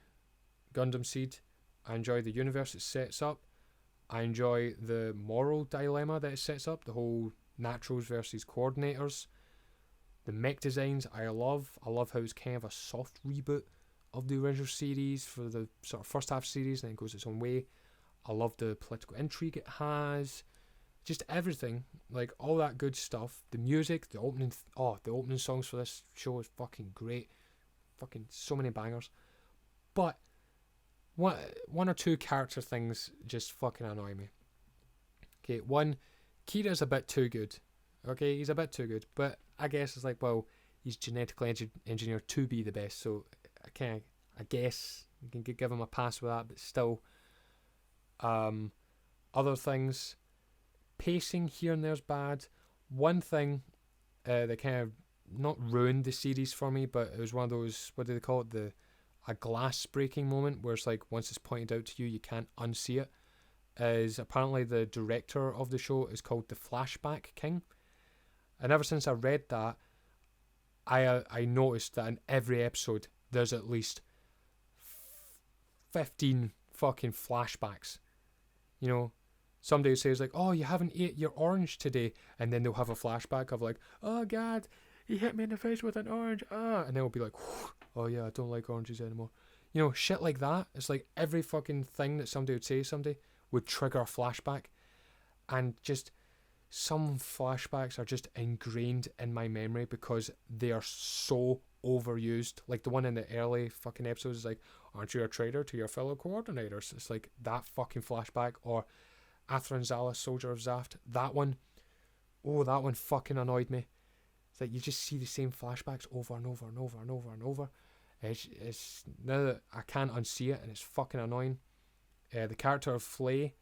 Gundam Seed. I enjoy the universe it sets up. I enjoy the moral dilemma that it sets up. The whole naturals versus coordinators. The mech designs I love. I love how it's kind of a soft reboot of the original series for the sort of first half series, and then it goes its own way. I love the political intrigue it has. Just everything, like all that good stuff. The music, the opening songs for this show is fucking great. Fucking so many bangers. But one or 2 character things just fucking annoy me. Okay, one, Kira's a bit too good. Okay, he's a bit too good, but I guess it's like, well, he's genetically engineered to be the best, so I guess you can give him a pass with that, but still. Other things, pacing here and there's bad. One thing that kind of not ruined the series for me, but it was one of those, what do they call it, a glass breaking moment where it's like once it's pointed out to you, you can't unsee it. Is apparently the director of the show is called the Flashback King, and ever since I read that, I noticed that in every episode there's at least 15 fucking flashbacks. You know, somebody says like, oh, you haven't ate your orange today, and then they'll have a flashback of like, oh god, he hit me in the face with an orange, and then it'll be like, oh yeah, I don't like oranges anymore. You know, shit like that. It's like every fucking thing that somebody would say to somebody would trigger a flashback, and just some flashbacks are just ingrained in my memory because they are so overused. Like the one in the early fucking episodes is like, aren't you a traitor to your fellow coordinators? It's like that fucking flashback. Or Athranzala, Soldier of Zaft, that one, oh, that one fucking annoyed me. It's like you just see the same flashbacks over and over and over and over and over. It's now that I can't unsee it, and it's fucking annoying. The character of Flay,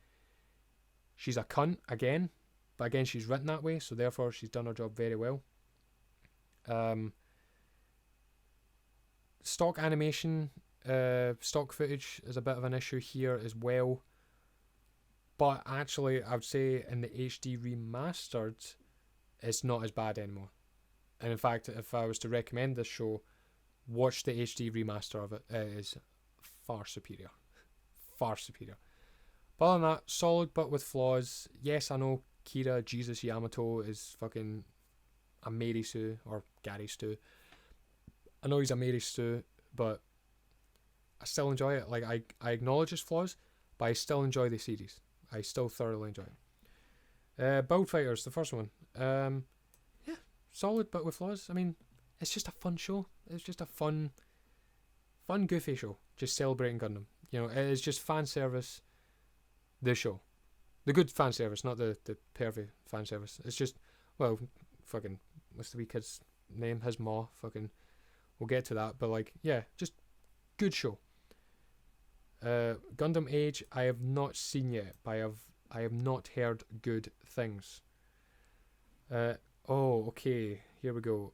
she's a cunt again, but again she's written that way, so therefore she's done her job very well. Stock animation, stock footage is a bit of an issue here as well. But actually, I would say in the HD remastered, it's not as bad anymore. And in fact, if I was to recommend this show, watch the HD remaster of it. It is far superior. Far superior. But other than that, solid but with flaws. Yes, I know Kira Jesus Yamato is fucking a Mary Sue, or Gary Stu. I know he's a Mary Stu, but I still enjoy it. Like, I acknowledge his flaws, but I still enjoy the series. I still thoroughly enjoy it. Build Fighters, the first one. Yeah, solid but with flaws. I mean, it's just a fun show. It's just a fun, goofy show. Just celebrating Gundam. You know, it is just fan service. The show, the good fan service, not the pervy fan service. It's just, well, fucking, what's the wee kid's name? His ma. Fucking, we'll get to that. But like, yeah, just good show. Gundam Age, I have not seen yet, but I have not heard good things. Oh, okay, here we go.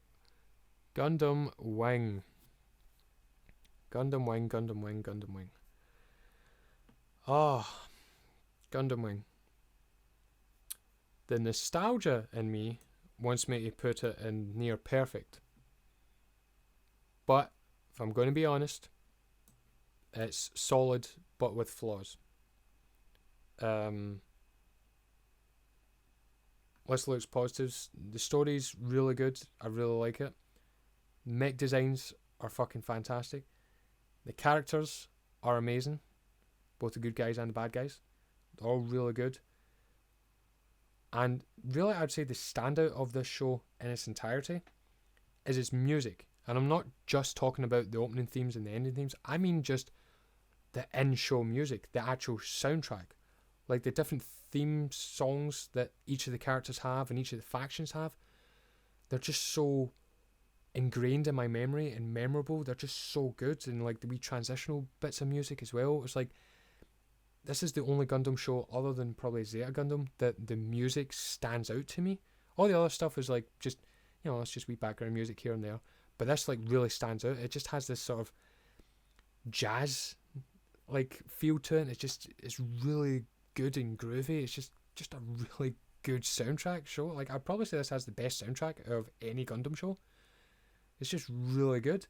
Gundam Wing. Gundam Wing, Gundam Wing, Gundam Wing. Ah, Gundam Wing. The nostalgia in me wants me to put it in near perfect. But, if I'm going to be honest, it's solid, but with flaws. Let's look at positives. The story's really good. I really like it. Mech designs are fucking fantastic. The characters are amazing. Both the good guys and the bad guys. They're all really good. And really, I'd say the standout of this show in its entirety is its music. And I'm not just talking about the opening themes and the ending themes. I mean just the in-show music, the actual soundtrack. Like the different theme songs that each of the characters have and each of the factions have. They're just so ingrained in my memory and memorable. They're just so good. And like the wee transitional bits of music as well. It's like, this is the only Gundam show other than probably Zeta Gundam that the music stands out to me. All the other stuff is like just, you know, it's just wee background music here and there. But this like really stands out. It just has this sort of jazz like feel to it. It's really good and groovy. It's just a really good soundtrack show. Like I'd probably say this has the best soundtrack of any Gundam show. It's just really good.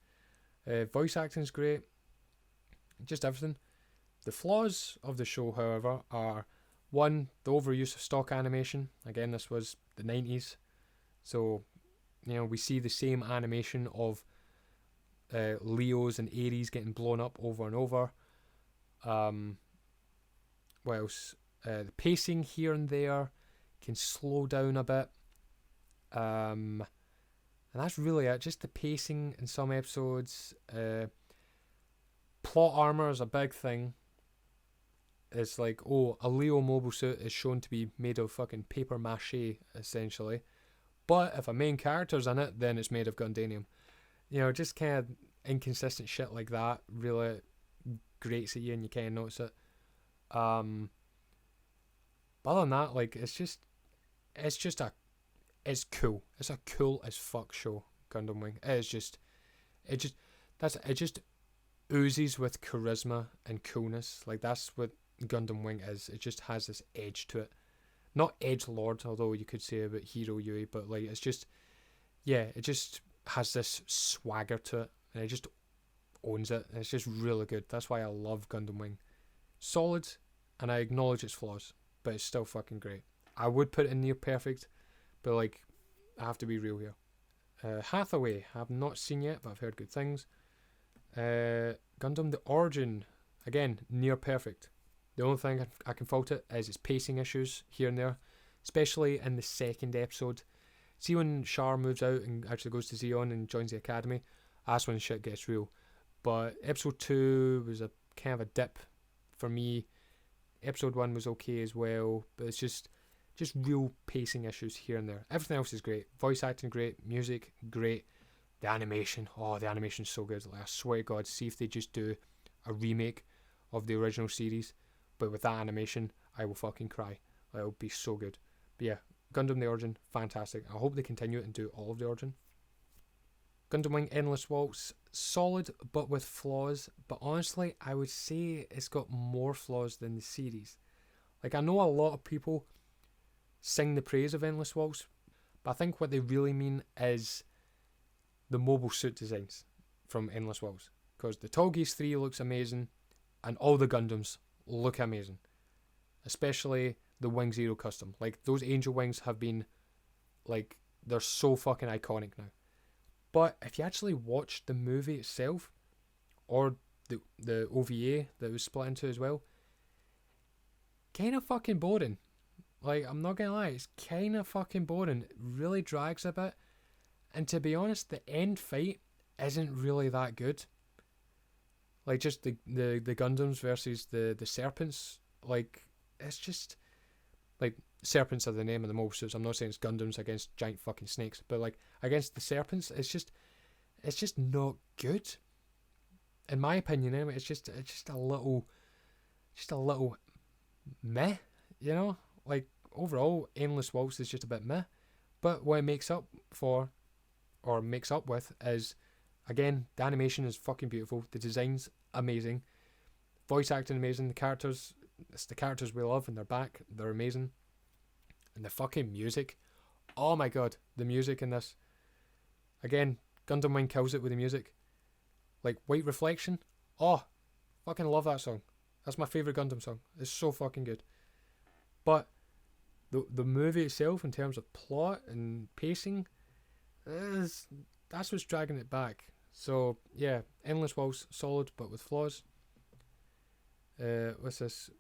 Voice acting's great. Just everything. The flaws of the show, however, are one, the overuse of stock animation. Again, this was the 90s, so you know we see the same animation of Leos and Ares getting blown up over and over. What else? The pacing here and there can slow down a bit. And that's really it. Just the pacing in some episodes. Plot armor is a big thing. It's like, oh, a Leo mobile suit is shown to be made of fucking paper mache, essentially. But if a main character's in it, then it's made of Gundanium. You know, just kind of inconsistent shit like that really grates at you and you kind of notice it. But other than that, like, it's cool. It's a cool as fuck show, Gundam Wing. It just oozes with charisma and coolness. Like, that's what Gundam Wing is. It just has this edge to it. Not edgelord, although you could say about Hero Yui, but like it's just, yeah, it just has this swagger to it, and it just owns it. And it's just really good. That's why I love Gundam Wing. Solid, and I acknowledge its flaws, but it's still fucking great. I would put it in near perfect, but like, I have to be real here. Hathaway, I've not seen yet, but I've heard good things. Gundam The Origin, again, near perfect. The only thing I can fault it is its pacing issues here and there, especially in the second episode. See when Char moves out and actually goes to Zeon and joins the academy, that's when shit gets real. But episode 2 was a kind of a dip for me. Episode 1 was okay as well, but it's just real pacing issues here and there. Everything else is great. Voice acting great, music great, the animation's so good. Like, I swear to God, see if they just do a remake of the original series, but with that animation, I will fucking cry. It'll be so good. But yeah, Gundam The Origin, fantastic. I hope they continue it and do all of The Origin. Gundam Wing Endless Waltz, solid but with flaws, but honestly I would say it's got more flaws than the series. Like, I know a lot of people sing the praise of Endless Waltz, but I think what they really mean is the mobile suit designs from Endless Waltz, because the Tallgeese 3 looks amazing and all the Gundams look amazing, especially the Wing Zero custom. Like, those angel wings have been, like, they're so fucking iconic now. But if you actually watch the movie itself, or the OVA that was split into as well, kind of fucking boring. Like, I'm not gonna lie, it's kind of fucking boring. It really drags a bit. And to be honest, the end fight isn't really that good. Like, just the Gundams versus the Serpents. Like, it's just, like, Serpents are the name of the mobile suits. I'm not saying it's Gundams against giant fucking snakes, but like, against the Serpents, it's just not good. In my opinion, anyway, it's just a little meh, you know? Like, overall, Endless Waltz is just a bit meh. But what it makes up for, or makes up with, is, again, the animation is fucking beautiful, the design's amazing, voice acting amazing, it's the characters we love and they're back, they're amazing. And the fucking music, oh my god, the music in this. Again, Gundam Wing kills it with the music. Like, White Reflection, oh, fucking love that song. That's my favourite Gundam song. It's so fucking good. But the movie itself, in terms of plot and pacing, that's what's dragging it back. So yeah, Endless Waltz, solid but with flaws. What's this?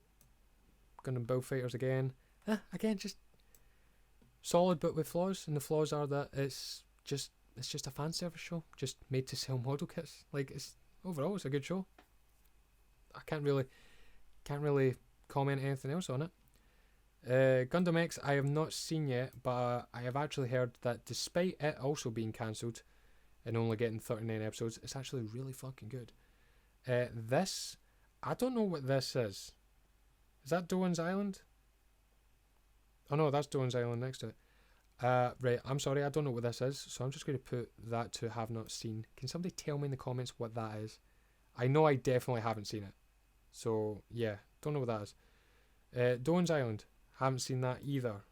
Gundam Build Fighters again. Again, just solid but with flaws, and the flaws are that it's just a fan service show, just made to sell model kits. Like, overall it's a good show. I can't really comment anything else on it. Gundam X I have not seen yet, but I have actually heard that despite it also being cancelled and only getting 39 episodes, it's actually really fucking good. This, I don't know what this is. Is that Doan's Island? Oh no, that's Doan's Island next to it. Right, I'm sorry, I don't know what this is, so I'm just going to put that to have not seen. Can somebody tell me in the comments what that is? I know I definitely haven't seen it. So, yeah, don't know what that is. Doan's Island, haven't seen that either.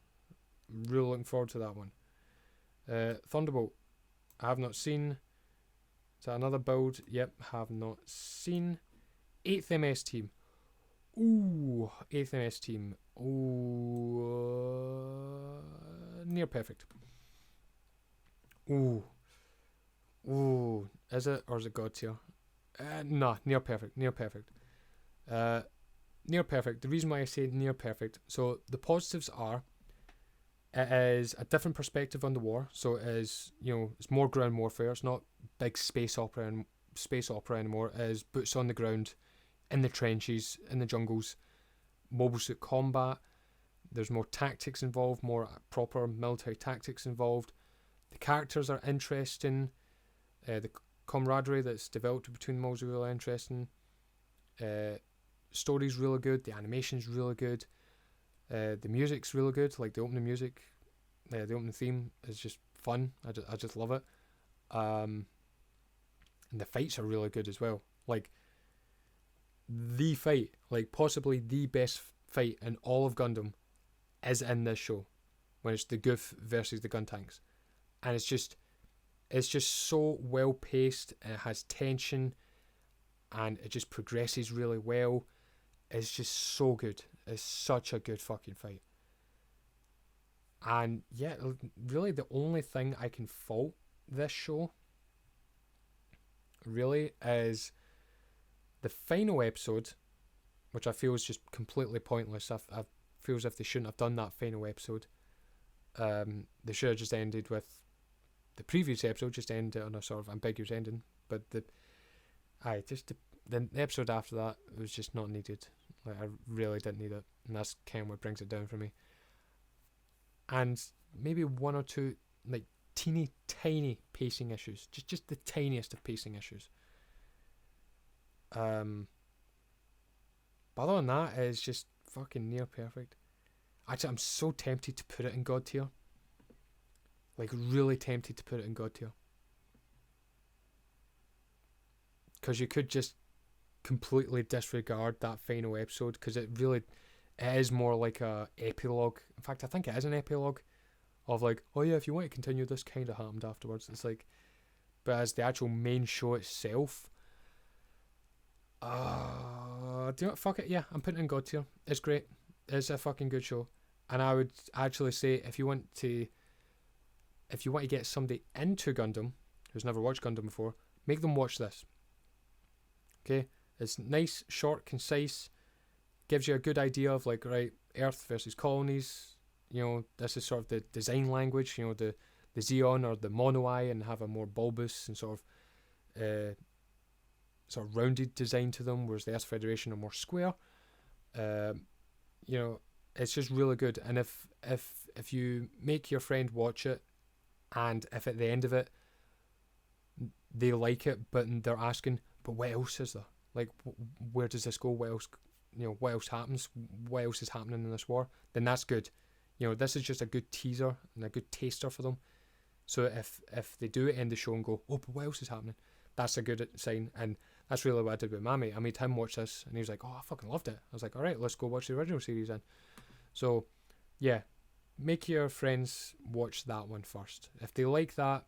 Really looking forward to that one. Thunderbolt, I have not seen. Is that another build? Yep, have not seen. 8th MS Team. Ooh, 8th MS Team. Ooh, near perfect. Ooh, is it, or is it God tier? Nah, near perfect. Near perfect. The reason why I say near perfect, so the positives are, it is a different perspective on the war. So it is, it's more ground warfare. It's not big space opera anymore. It is boots on the ground, in the trenches, in the jungles, mobile suit combat. There's more tactics involved, more proper military tactics involved. The characters are interesting. The camaraderie that's developed between them is really interesting. Story's really good. The animation's really good. The music's really good. Like, the opening music, the opening theme is just fun. I just love it. And the fights are really good as well. Like, the fight, like possibly the best fight in all of Gundam, is in this show, when it's the Goof versus the Guntanks, and it's just so well paced, and it has tension, and it just progresses really well. It's just so good. It's such a good fucking fight. And yeah, really the only thing I can fault this show really is the final episode which I feel is just completely pointless. I feel as if they shouldn't have done that final episode. They should have just ended with the previous episode, just ended on a sort of ambiguous ending. But the episode after that was just not needed. Like, I really didn't need it, and that's kind of what brings it down for me. And maybe one or two like teeny tiny pacing issues, just the tiniest of pacing issues. But other than that, it's just fucking near perfect. Actually, I'm so tempted to put it in God tier. Like, really tempted to put it in God tier. Because you could just completely disregard that final episode, because it is more like a epilogue. In fact, I think it is an epilogue of like, oh yeah, if you want to continue, this kind of happened afterwards. It's like, but as the actual main show itself, do you know what? Fuck it. Yeah, I'm putting it in God tier. It's great. It's a fucking good show. And I would actually say, if you want to get somebody into Gundam who's never watched Gundam before, make them watch this. Okay, it's nice, short, concise, gives you a good idea of like, right, Earth versus colonies. You know, this is sort of the design language. You know, the Xeon or the Mono-eye, and have a more bulbous and sort of rounded design to them, whereas the Earth Federation are more square. You know, it's just really good. And if you make your friend watch it, and if at the end of it they like it, but they're asking, but what else is there? Like, where does this go? What else? You know, what else happens? What else is happening in this war? Then that's good. You know, this is just a good teaser and a good taster for them. So if they do end the show and go, oh, but what else is happening? That's a good sign. And that's really what I did with my mate. I made him watch this, and he was like, oh, I fucking loved it. I was like, all right, let's go watch the original series then. So, yeah, make your friends watch that one first. If they like that,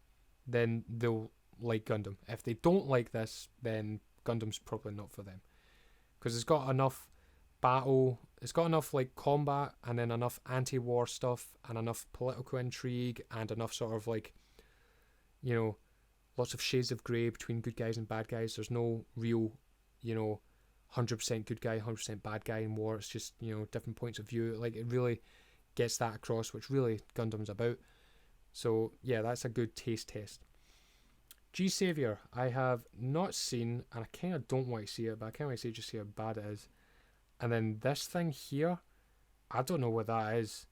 then they'll like Gundam. If they don't like this, then Gundam's probably not for them. Because it's got enough battle, it's got enough like combat, and then enough anti-war stuff, and enough political intrigue, and enough sort of like, you know, lots of shades of grey between good guys and bad guys. There's no real, you know, 100% good guy, 100% bad guy in war. It's just, you know, different points of view. Like, it really gets that across, which really Gundam's about. So yeah, that's a good taste test. G Savior, I have not seen, and I kind of don't want to see it, but I can't wait to just see how bad it is. And then this thing here, I don't know what that is.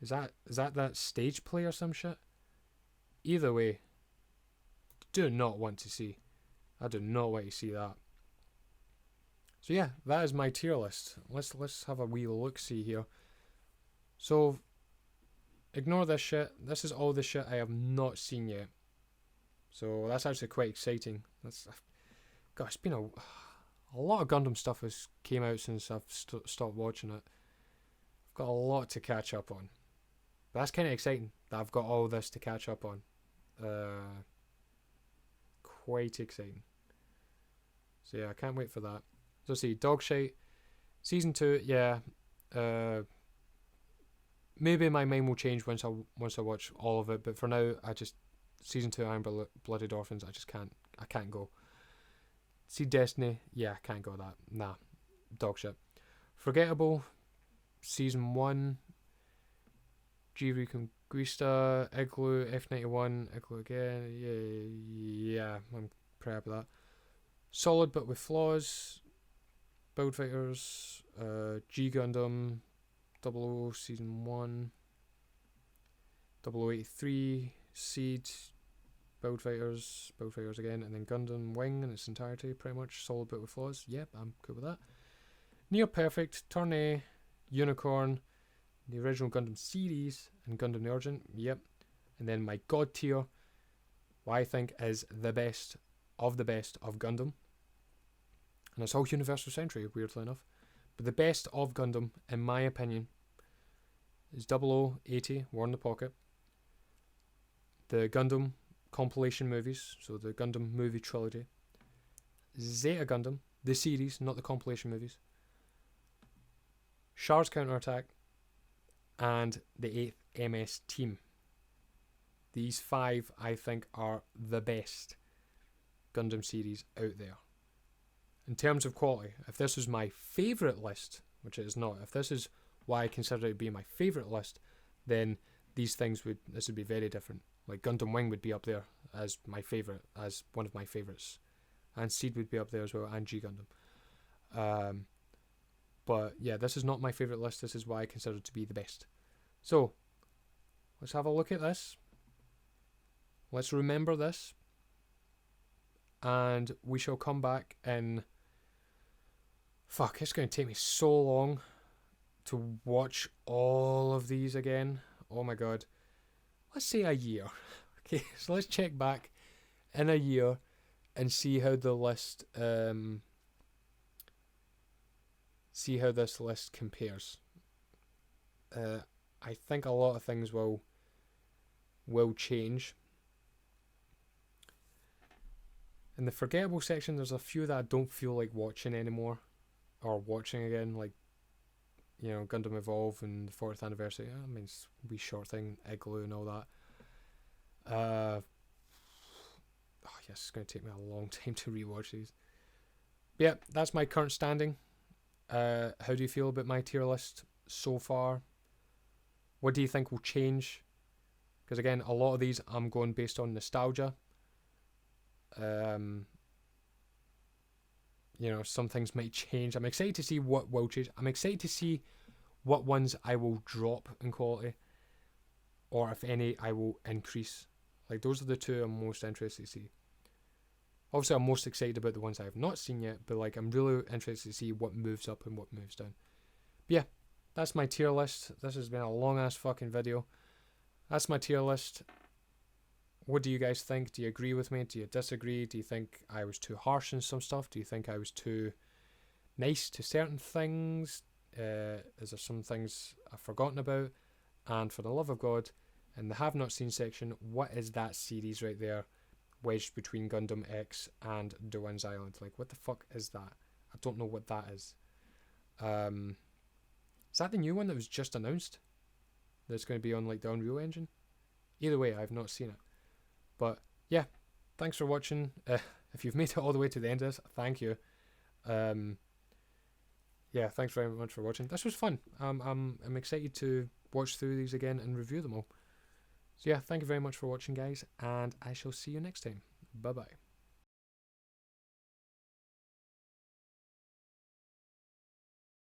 Is that stage play or some shit? Either way, do not want to see. I do not want to see that. So yeah, that is my tier list. Let's have a wee look see here. So ignore this shit. This is all the shit I have not seen yet. So that's actually quite exciting. God, it's been a lot of Gundam stuff has came out since I've stopped watching it. I've got a lot to catch up on. But that's kind of exciting that I've got all this to catch up on. Quite exciting. So yeah, I can't wait for that. So see, Dogshite, season 2, yeah. Maybe my mind will change once I watch all of it, but for now, season 2 Iron Blooded Orphans, I can't go. See Destiny, yeah, I can't go that. Nah, dog shit. Forgettable, season 1, Gundam Reconguista, Igloo, F91, Igloo again, yeah, I'm pretty happy with that. Solid but with flaws, Build Fighters, G Gundam, 00 season 1, 0083, Seed, Build Fighters again, and then Gundam Wing in its entirety, pretty much solid but with flaws. Yep, I'm cool with that. Near Perfect, Turn A, Unicorn, the original Gundam series, and Gundam The Origin. Yep. And then my god tier, what I think is the best of Gundam. And it's all Universal Century, weirdly enough. But the best of Gundam, in my opinion, is 0080, War in the Pocket. The Gundam compilation movies, so the Gundam movie trilogy. Zeta Gundam, the series, not the compilation movies. Char's Counterattack, and the 8th MS Team. These 5, I think, are the best Gundam series out there. in terms of quality, if this was my favourite list, which it is not, if this is why I consider it to be my favourite list, then this would be very different. Like Gundam Wing would be up there as my favourite, as one of my favourites. And Seed would be up there as well, and G Gundam. But yeah, this is not my favourite list. This is why I consider it to be the best. So, let's have a look at this. Let's remember this. And we shall come back in... Fuck, it's going to take me so long to watch all of these again. Oh my god. Let's say a year. Okay, so let's check back in a year and see how the list... see how this list compares. I think a lot of things will change. In the forgettable section, there's a few that I don't feel like watching anymore, or watching again, like, you know, Gundam Evolve and the 40th anniversary. I mean, it's a wee short thing, Igloo and all that. Oh yes, it's going to take me a long time to rewatch these. But yeah, that's my current standing. How do you feel about my tier list so far? What do you think will change? Because again, a lot of these I'm going based on nostalgia. You know, some things might change. I'm excited to see what will change. I'm excited to see what ones I will drop in quality, or if any I will increase. Like, those are the two I'm most interested to see. Obviously, I'm most excited about the ones I have not seen yet, but like, I'm really interested to see what moves up and what moves down. But yeah, that's my tier list. This has been a long ass fucking video. That's my tier list. What do you guys think? Do you agree with me? Do you disagree? Do you think I was too harsh on some stuff? Do you think I was too nice to certain things? Is there some things I've forgotten about? And for the love of God, in the have not seen section, what is that series right there wedged between Gundam X and Doan's Island? Like, what the fuck is that? I don't know what that is. Is that the new one that was just announced? That's going to be on like the Unreal Engine? Either way, I've not seen it. But yeah, thanks for watching. If you've made it all the way to the end of this, thank you. Yeah, thanks very much for watching. This was fun. I'm excited to watch through these again and review them all. So yeah, thank you very much for watching, guys, and I shall see you next time. Bye bye.